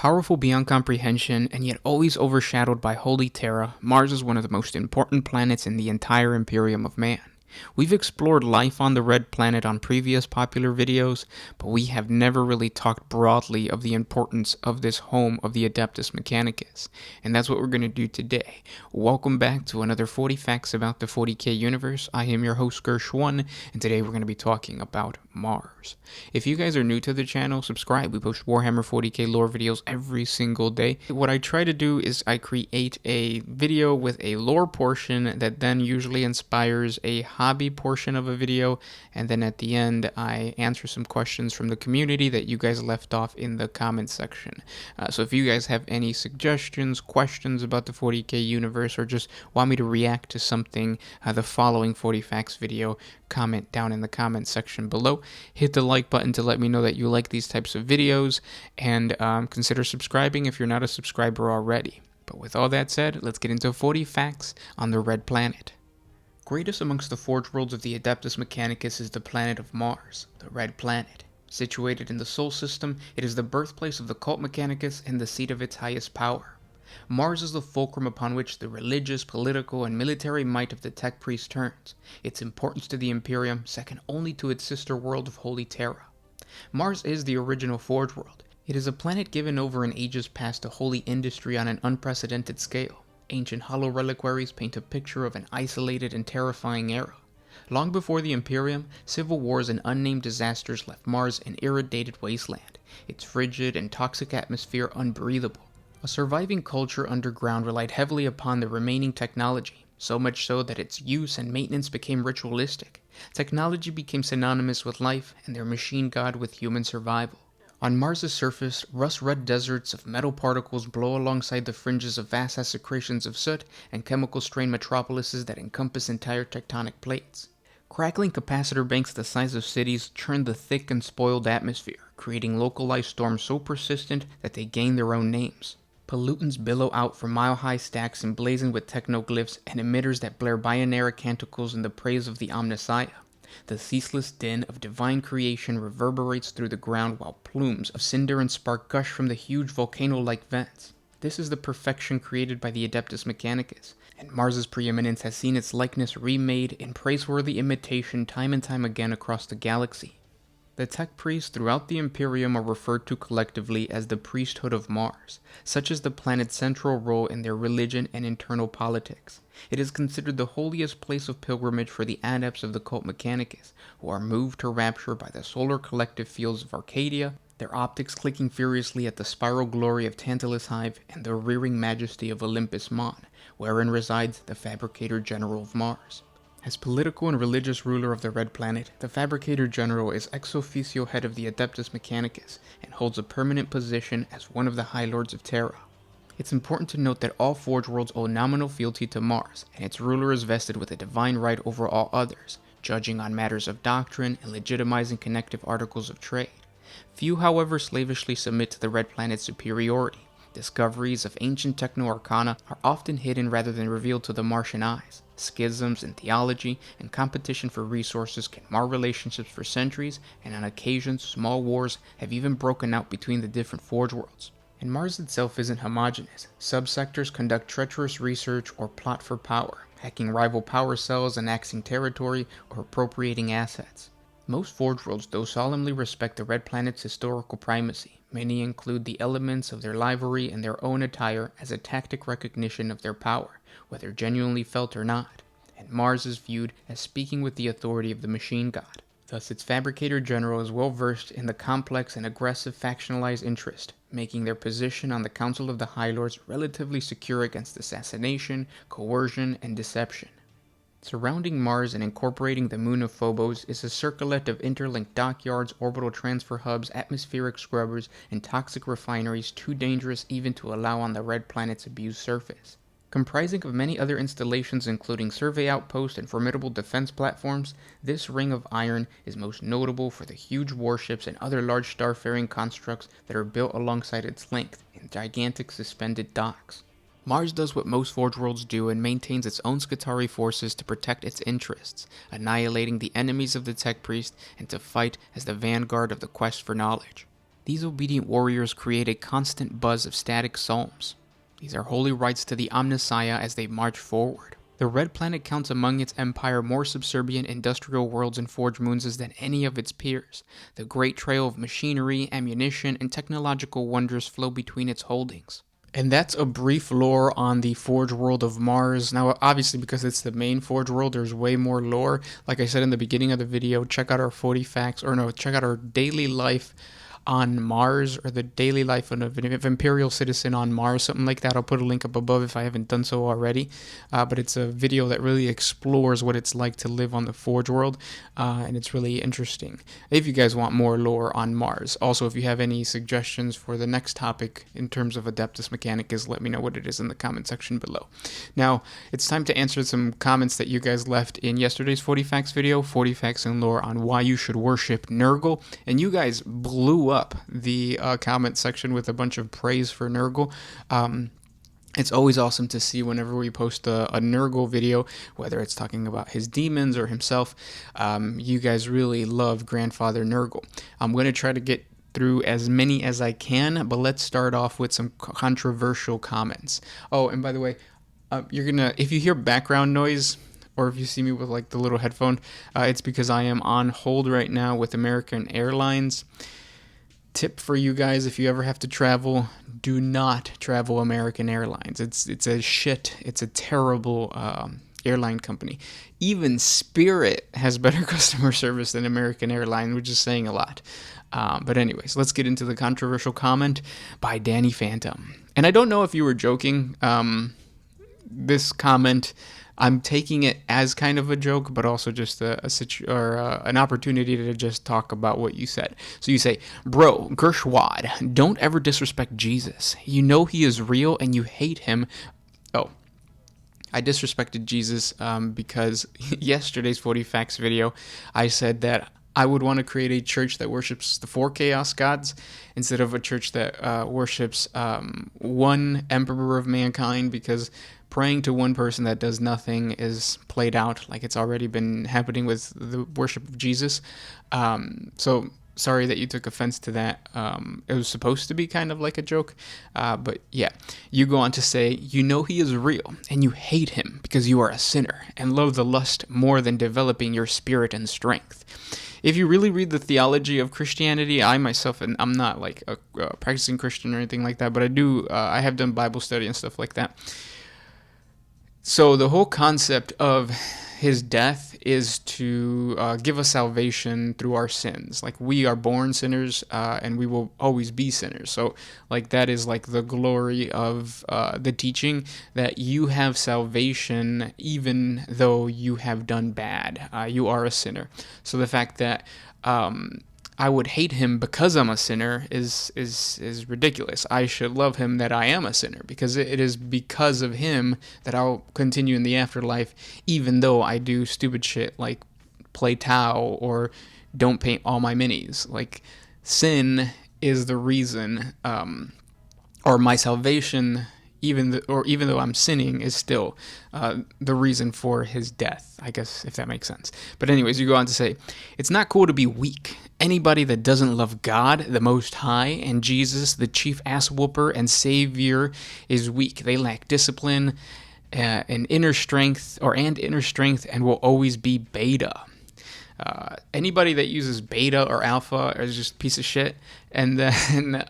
Powerful beyond comprehension and yet always overshadowed by holy terror, Mars is one of the most important planets in the entire Imperium of Man. We've explored life on the red planet on previous popular videos, but we have never really talked broadly of the importance of this home of the Adeptus Mechanicus, and that's what we're going to do today. Welcome back to another 40 Facts about the 40K universe. I am your host Gersh1, and today we're going to be talking about Mars. If you guys are new to the channel, subscribe. We post Warhammer 40K lore videos every single day. What I try to do is I create a video with a lore portion that then usually inspires a hobby portion of a video, and then at the end I answer some questions from the community that you guys left off in the comments section. So if you guys have any suggestions, questions about the 40K universe, or just want me to react to something the following 40 Facts video, comment down in the comments section below. Hit the like button to let me know that you like these types of videos, and consider subscribing if you're not a subscriber already. But with all that said, let's get into 40 facts on the Red Planet. Greatest amongst the Forge worlds of the Adeptus Mechanicus is the planet of Mars, the Red Planet. Situated in the Sol system, it is the birthplace of the cult Mechanicus and the seat of its highest power. Mars is the fulcrum upon which the religious, political, and military might of the Tech Priest turns, its importance to the Imperium second only to its sister world of Holy Terra. Mars is the original Forge world. It is a planet given over in ages past to holy industry on an unprecedented scale. Ancient hollow reliquaries paint a picture of an isolated and terrifying era. Long before the Imperium, civil wars and unnamed disasters left Mars an irradiated wasteland, its frigid and toxic atmosphere unbreathable. A surviving culture underground relied heavily upon the remaining technology, so much so that its use and maintenance became ritualistic. Technology became synonymous with life, and their machine god with human survival. On Mars' surface, rust-red deserts of metal particles blow alongside the fringes of vast secretions of soot and chemical-strained metropolises that encompass entire tectonic plates. Crackling capacitor banks the size of cities churn the thick and spoiled atmosphere, creating localized storms so persistent that they gain their own names. Pollutants billow out from mile-high stacks emblazoned with technoglyphs and emitters that blare binary canticles in the praise of the Omnissiah. The ceaseless din of divine creation reverberates through the ground while plumes of cinder and spark gush from the huge volcano-like vents. This is the perfection created by the Adeptus Mechanicus, and Mars' preeminence has seen its likeness remade in praiseworthy imitation time and time again across the galaxy. The Tech Priests throughout the Imperium are referred to collectively as the priesthood of Mars, such is the planet's central role in their religion and internal politics. It is considered the holiest place of pilgrimage for the adepts of the cult Mechanicus, who are moved to rapture by the solar collective fields of Arcadia, their optics clicking furiously at the spiral glory of Tantalus Hive and the rearing majesty of Olympus Mon, wherein resides the Fabricator General of Mars. As political and religious ruler of the Red Planet, the Fabricator General is ex officio head of the Adeptus Mechanicus and holds a permanent position as one of the High Lords of Terra. It's important to note that all Forge worlds owe nominal fealty to Mars, and its ruler is vested with a divine right over all others, judging on matters of doctrine and legitimizing connective articles of trade. Few, however, slavishly submit to the Red Planet's superiority. Discoveries of ancient techno-arcana are often hidden rather than revealed to the Martian eyes. Schisms in theology and competition for resources can mar relationships for centuries, and on occasions small wars have even broken out between the different Forge worlds. And Mars itself isn't homogeneous. Subsectors conduct treacherous research or plot for power, hacking rival power cells, annexing territory, or appropriating assets. Most Forge worlds, though, solemnly respect the Red Planet's historical primacy. Many include the elements of their livery and their own attire as a tactic recognition of their power, whether genuinely felt or not, and Mars is viewed as speaking with the authority of the machine god. Thus, its Fabricator General is well versed in the complex and aggressive factionalized interest, making their position on the Council of the High Lords relatively secure against assassination, coercion, and deception. Surrounding Mars and incorporating the moon of Phobos is a circlet of interlinked dockyards, orbital transfer hubs, atmospheric scrubbers, and toxic refineries too dangerous even to allow on the Red Planet's abused surface. Comprising of many other installations including survey outposts and formidable defense platforms, this ring of iron is most notable for the huge warships and other large starfaring constructs that are built alongside its length in gigantic suspended docks. Mars does what most Forge worlds do and maintains its own Skitarii forces to protect its interests, annihilating the enemies of the Tech Priest and to fight as the vanguard of the quest for knowledge. These obedient warriors create a constant buzz of static psalms. These are holy rites to the Omnissiah as they march forward. The Red Planet counts among its empire more subservient industrial worlds and forge moons than any of its peers. The great trail of machinery, ammunition, and technological wonders flow between its holdings. And that's a brief lore on the Forge world of Mars. Now, obviously, because it's the main Forge world, there's way more lore. Like I said in the beginning of the video, check out our 40 facts, or no, check out our daily life on Mars, or the daily life of an Imperial citizen on Mars, something like that. I'll put a link up above if I haven't done so already. But it's a video that really explores what it's like to live on the Forge world, and it's really interesting. If you guys want more lore on Mars. Also, if you have any suggestions for the next topic in terms of Adeptus Mechanicus, let me know what it is in the comment section below. Now, it's time to answer some comments that you guys left in yesterday's 40 facts video, 40 facts and lore on why you should worship Nurgle, and you guys blew up the comment section with a bunch of praise for Nurgle. It's always awesome to see whenever we post a Nurgle video, whether it's talking about his demons or himself. You guys really love Grandfather Nurgle. I'm going to try to get through as many as I can, but let's start off with some controversial comments. Oh, and by the way, if you hear background noise, or if you see me with like the little headphone, it's because I am on hold right now with American Airlines. Tip for you guys: if you ever have to travel, do not travel American Airlines. It's a terrible airline company. Even Spirit has better customer service than American Airlines, which is saying a lot. But anyways, let's get into the controversial comment by Danny Phantom. And I don't know if you were joking. This comment, I'm taking it as kind of a joke, but also just an opportunity to just talk about what you said. So you say, "Bro, Gershwad, don't ever disrespect Jesus. You know he is real and you hate him." Oh, I disrespected Jesus because yesterday's 40 Facts video, I said that I would want to create a church that worships the 4 chaos gods instead of a church that worships one emperor of mankind, because praying to one person that does nothing is played out like it's already been happening with the worship of Jesus. So sorry that you took offense to that. It was supposed to be kind of like a joke, but yeah. You go on to say, "You know he is real, and you hate him because you are a sinner, and love the lust more than developing your spirit and strength." If you really read the theology of Christianity, I myself, and I'm not like a practicing Christian or anything like that, but I have done Bible study and stuff like that. So the whole concept of his death is to give us salvation through our sins. Like, we are born sinners, and we will always be sinners. So like, that is like the glory of the teaching, that you have salvation even though you have done bad. You are a sinner. So the fact that I would hate him because I'm a sinner is ridiculous. I should love him that I am a sinner, because it is because of him that I'll continue in the afterlife, even though I do stupid shit like play Tau or don't paint all my minis. Like, sin is the reason, or my salvation, even though I'm sinning, is still the reason for his death, I guess, if that makes sense. But anyways, you go on to say, "It's not cool to be weak. Anybody that doesn't love God, the Most High, and Jesus, the chief ass whooper and savior, is weak. They lack discipline and inner strength, and will always be beta." Anybody that uses beta or alpha is just a piece of shit. And then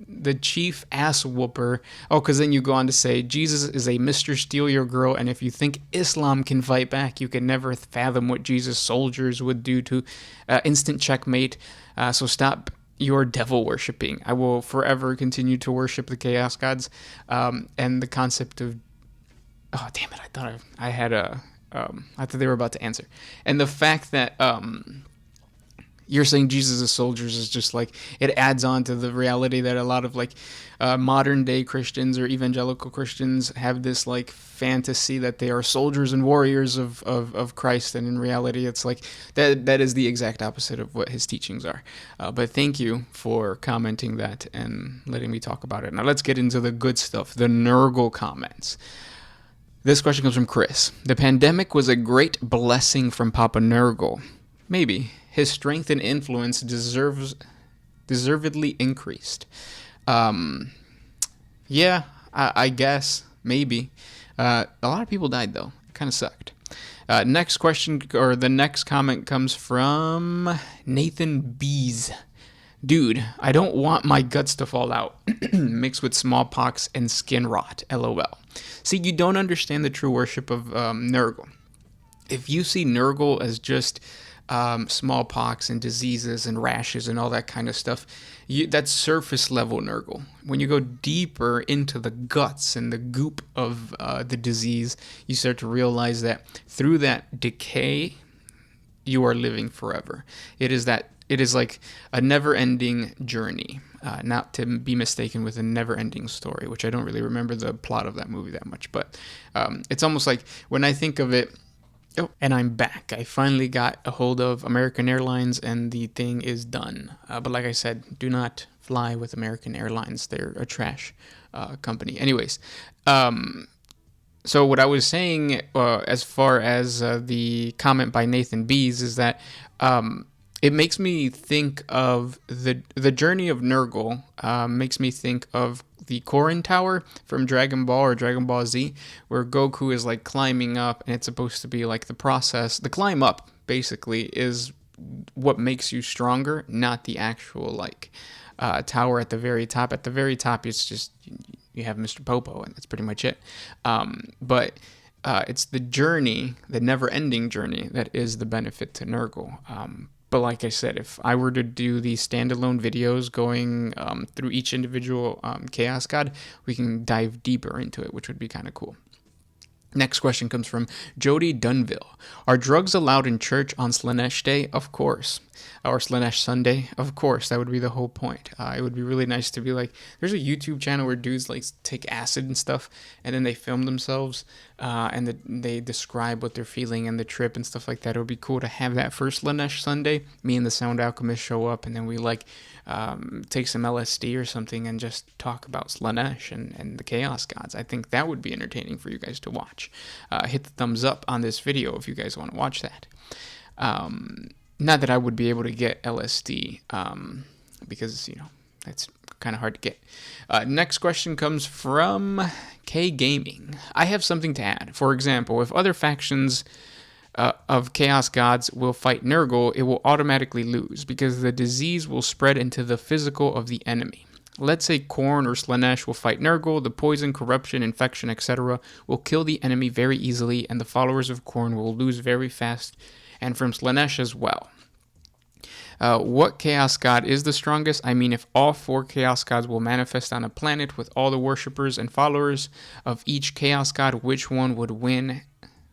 the chief ass whooper. Oh, because then you go on to say, "Jesus is a Mr. Steal Your Girl, and if you think Islam can fight back, you can never fathom what Jesus' soldiers would do to instant checkmate. So stop your devil worshipping. I will forever continue to worship the chaos gods." And the concept of, oh damn it, I thought I had I thought they were about to answer. And the fact that you're saying Jesus' soldiers is just like, it adds on to the reality that a lot of like modern day Christians or evangelical Christians have this like fantasy that they are soldiers and warriors of Christ, and in reality it's like that is the exact opposite of what his teachings are. But thank you for commenting that and letting me talk about it. Now let's get into the good stuff, the Nurgle comments. This question comes from Chris. "The pandemic was a great blessing from Papa Nurgle. Maybe. His strength and influence deserves deservedly increased. Yeah, I guess, maybe. A lot of people died, though. It kind of sucked. Next question, or the next comment comes from Nathan Bees. Dude, I don't want my guts to fall out, mixed with smallpox and skin rot, lol. See, you don't understand the true worship of Nurgle. If you see Nurgle as just smallpox and diseases and rashes and all that kind of stuff, that's surface level Nurgle. When you go deeper into the guts and the goop of the disease, you start to realize that through that decay, you are living forever. It is like a never-ending journey, not to be mistaken with a never-ending story, which I don't really remember the plot of that movie that much. But it's almost like when I think of it. Oh, and I'm back. I finally got a hold of American Airlines, and the thing is done. But like I said, do not fly with American Airlines. They're a trash company. Anyways, so what I was saying as far as the comment by Nathan Bees is that it makes me think of the journey of Nurgle. Makes me think of the Corrin Tower from Dragon Ball or Dragon Ball Z, where Goku is like climbing up, and it's supposed to be like the process. The climb up basically is what makes you stronger, not the actual like tower at the very top. At the very top, it's just you have Mr. Popo, and that's pretty much it. But it's the journey, the never-ending journey, that is the benefit to Nurgle. But like I said, if I were to do these standalone videos going through each individual Chaos God, we can dive deeper into it, which would be kind of cool. Next question comes from Jody Dunville. Are drugs allowed in church on Slanesh Day? Of course. Or Slanesh Sunday? Of course. That would be the whole point. It would be really nice to be like, there's a YouTube channel where dudes like take acid and stuff, and then they film themselves, and they describe what they're feeling and the trip and stuff like that. It would be cool to have that for Slanesh Sunday. Me and the Sound Alchemist show up, and then we like take some LSD or something and just talk about Slanesh and the Chaos Gods. I think that would be entertaining for you guys to watch. Hit the thumbs up on this video if you guys want to watch that. Not that I would be able to get LSD, because, that's kind of hard to get. Next question comes from K Gaming. I have something to add. For example, if other factions of Chaos Gods will fight Nurgle, it will automatically lose, because the disease will spread into the physical of the enemy. Let's say Khorne or Slanesh will fight Nurgle, the poison, corruption, infection, etc. will kill the enemy very easily, and the followers of Khorne will lose very fast, and from Slanesh as well. What Chaos God is the strongest? I mean, if all 4 Chaos Gods will manifest on a planet with all the worshippers and followers of each Chaos God, which one would win?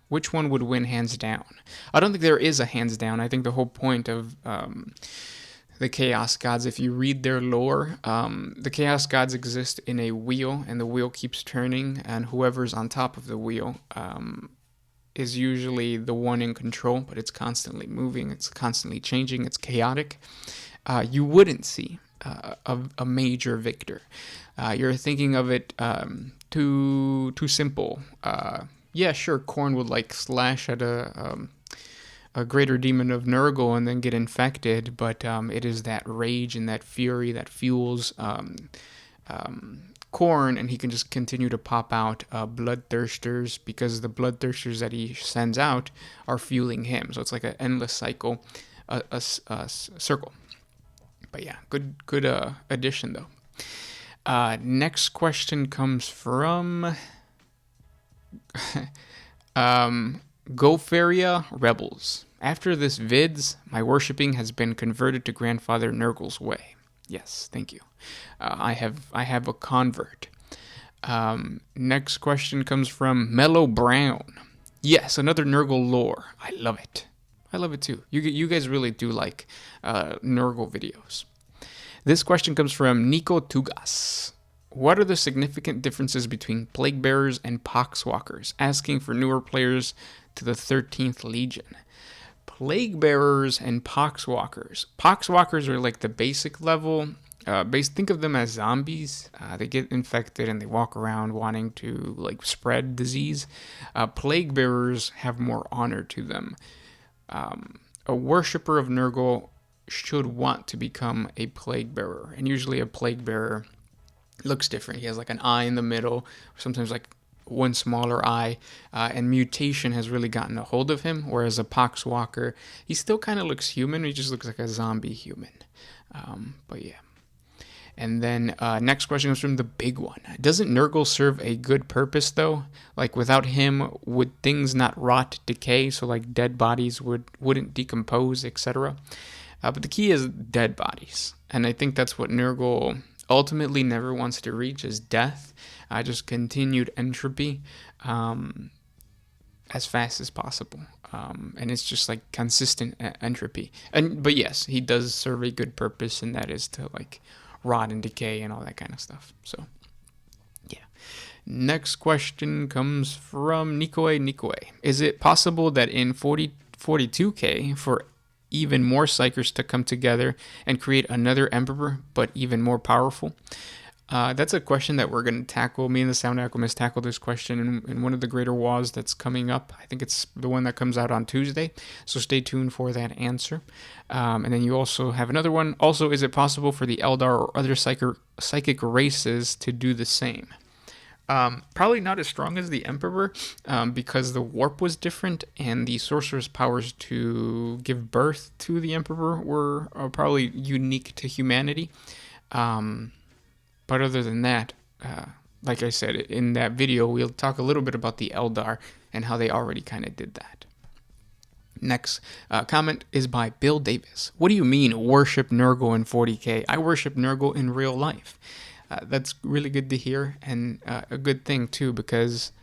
Which one would win hands down? I don't think there is a hands down. I think the whole point of the Chaos Gods, if you read their lore, the Chaos Gods exist in a wheel, and the wheel keeps turning, and whoever's on top of the wheel is usually the one in control, but it's constantly moving, it's constantly changing, it's chaotic. You wouldn't see a major victor. You're thinking of it too simple. Yeah, sure, Khorne would like slash at a greater demon of Nurgle and then get infected, but it is that rage and that fury that fuels Khorne, and he can just continue to pop out bloodthirsters, because the bloodthirsters that he sends out are fueling him. So it's like an endless cycle, a circle. But yeah, good addition though. Next question comes from Gofaria Rebels. After this vids, my worshipping has been converted to Grandfather Nurgle's way. Yes, thank you. I have a convert. Next question comes from Mellow Brown. Yes, another Nurgle lore. I love it. I love it too. You guys really do like Nurgle videos. This question comes from Nico Tugas. What are the significant differences between Plague Bearers and Poxwalkers? Asking for newer players to the 13th Legion. Plague Bearers and Poxwalkers. Poxwalkers are like the basic level. Think of them as zombies. They get infected and they walk around wanting to like spread disease. Plague Bearers have more honor to them. A worshipper of Nurgle should want to become a plague bearer. And usually a plague bearer looks different. He has like an eye in the middle, or sometimes like one smaller eye, and mutation has really gotten a hold of him, whereas a poxwalker, he still kind of looks human. He just looks like a zombie human. But yeah. And then next question comes from the big one. Doesn't Nurgle serve a good purpose, though? Like, without him, would things not rot, decay? So, like, dead bodies wouldn't decompose, etc.? But the key is dead bodies. And I think that's what Nurgle ultimately never wants to reach, is death. Just continued entropy as fast as possible. And it's just, like, consistent entropy. But yes, he does serve a good purpose, and that is to, like, rot and decay and all that kind of stuff. So, yeah. Next question comes from Nikoe. Is it possible that in 42K for even more Psykers to come together and create another Emperor, but even more powerful? That's a question that we're going to tackle. Me and the Sound Alchemist tackle this question in one of the Greater Wars that's coming up. I think it's the one that comes out on Tuesday, so stay tuned for that answer. And then you also have another one. Also, is it possible for the Eldar or other psychic races to do the same? Probably not as strong as the Emperor, because the warp was different, and the sorcerer's powers to give birth to the Emperor were probably unique to humanity. But other than that, like I said, in that video, we'll talk a little bit about the Eldar and how they already kind of did that. Next comment is by Bill Davis. What do you mean, worship Nurgle in 40K? I worship Nurgle in real life. That's really good to hear, and a good thing, too, because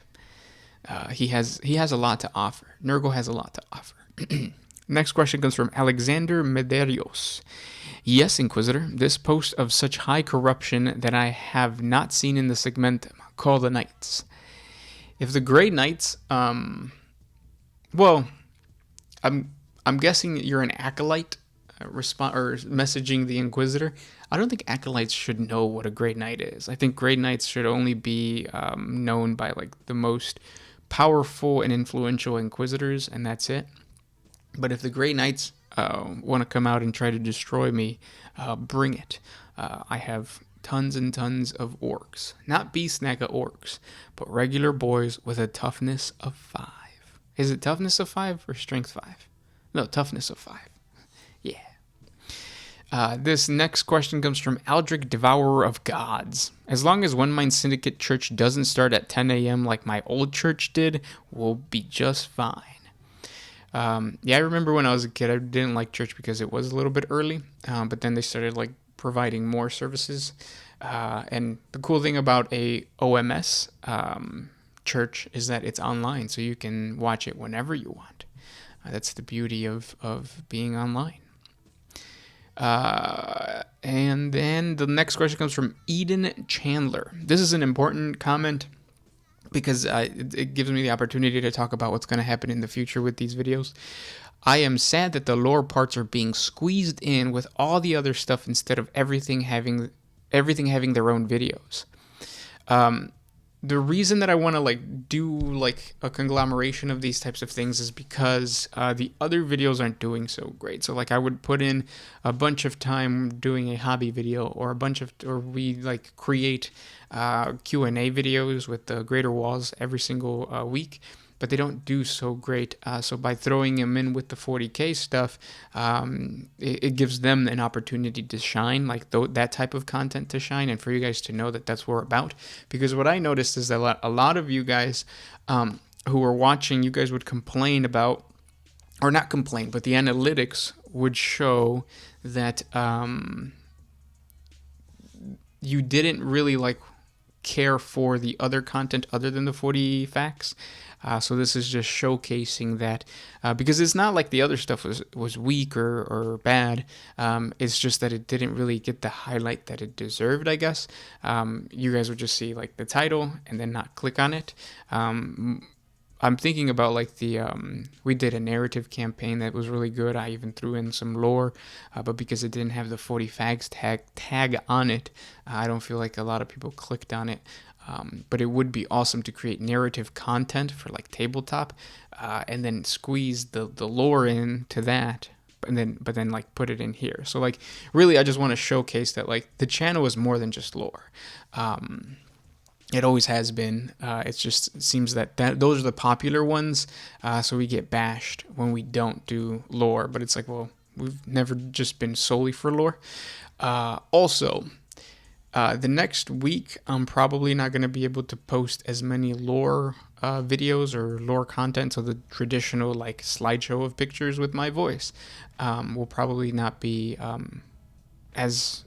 he has a lot to offer. Nurgle has a lot to offer. Next question comes from Alexander Medeiros. Yes, Inquisitor, this post of such high corruption that I have not seen in the segmentum. Call the Knights. If the Grey Knights, well, I'm guessing you're an acolyte, or messaging the Inquisitor. I don't think acolytes should know what a Grey Knight is. I think Grey Knights should only be known by like the most powerful and influential Inquisitors, and that's it. But if the Grey Knights want to come out and try to destroy me, bring it. I have tons and tons of orcs. Not Beast Naga orcs, but regular boys with a toughness of 5. Is it toughness of 5 or strength 5? No, toughness of 5. Yeah. This next question comes from Aldrich, Devourer of Gods. As long as One Mind Syndicate Church doesn't start at 10 a.m. like my old church did, we'll be just fine. Yeah, I remember when I was a kid, I didn't like church because it was a little bit early, but then they started like providing more services. And the cool thing about a OMS church is that it's online, so you can watch it whenever you want. That's the beauty of being online. And then the next question comes from Eden Chandler. This is an important comment, because it gives me the opportunity to talk about what's going to happen in the future with these videos. I am sad that the lore parts are being squeezed in with all the other stuff instead of everything having their own videos. The reason that I want to like do like a conglomeration of these types of things is because the other videos aren't doing so great. So like I would put in a bunch of time doing a hobby video, or we like create Q&A videos with the Greater Walls every single week, but they don't do so great. So by throwing them in with the 40K stuff, it gives them an opportunity to shine, like that type of content to shine, and for you guys to know that that's what we're about. Because what I noticed is that a lot of you guys who are watching, you guys would complain about, or not complain, but the analytics would show that you didn't really like care for the other content other than the 40 facts. So this is just showcasing that, because it's not like the other stuff was weak or bad. It's just that it didn't really get the highlight that it deserved, I guess. You guys would just see like the title and then not click on it. I'm thinking about like we did a narrative campaign that was really good. I even threw in some lore, but because it didn't have the 40 fags tag on it, I don't feel like a lot of people clicked on it. But it would be awesome to create narrative content for like tabletop, and then squeeze the lore into that, but then like put it in here. So like really I just want to showcase that like the channel is more than just lore. It always has been. It just seems that those are the popular ones, so we get bashed when we don't do lore. But it's like, well, we've never just been solely for lore. Also, the next week, I'm probably not going to be able to post as many lore videos or lore content. So the traditional like slideshow of pictures with my voice will probably not be as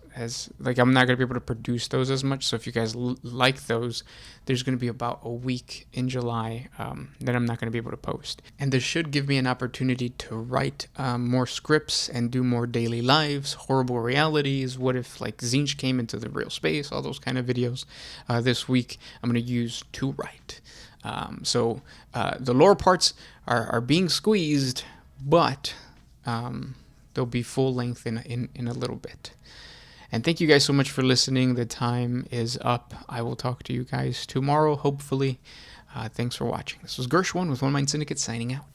like I'm not going to be able to produce those as much. So if you guys like those, there's going to be about a week in July that I'm not going to be able to post. And this should give me an opportunity to write more scripts and do more daily lives, horrible realities, what if like Zinch came into the real space, all those kind of videos. This week I'm going to use to write. So the lore parts are being squeezed, but they'll be full length in a little bit. And thank you guys so much for listening. The time is up. I will talk to you guys tomorrow, hopefully. Thanks for watching. This was Gershwin with One Mind Syndicate signing out.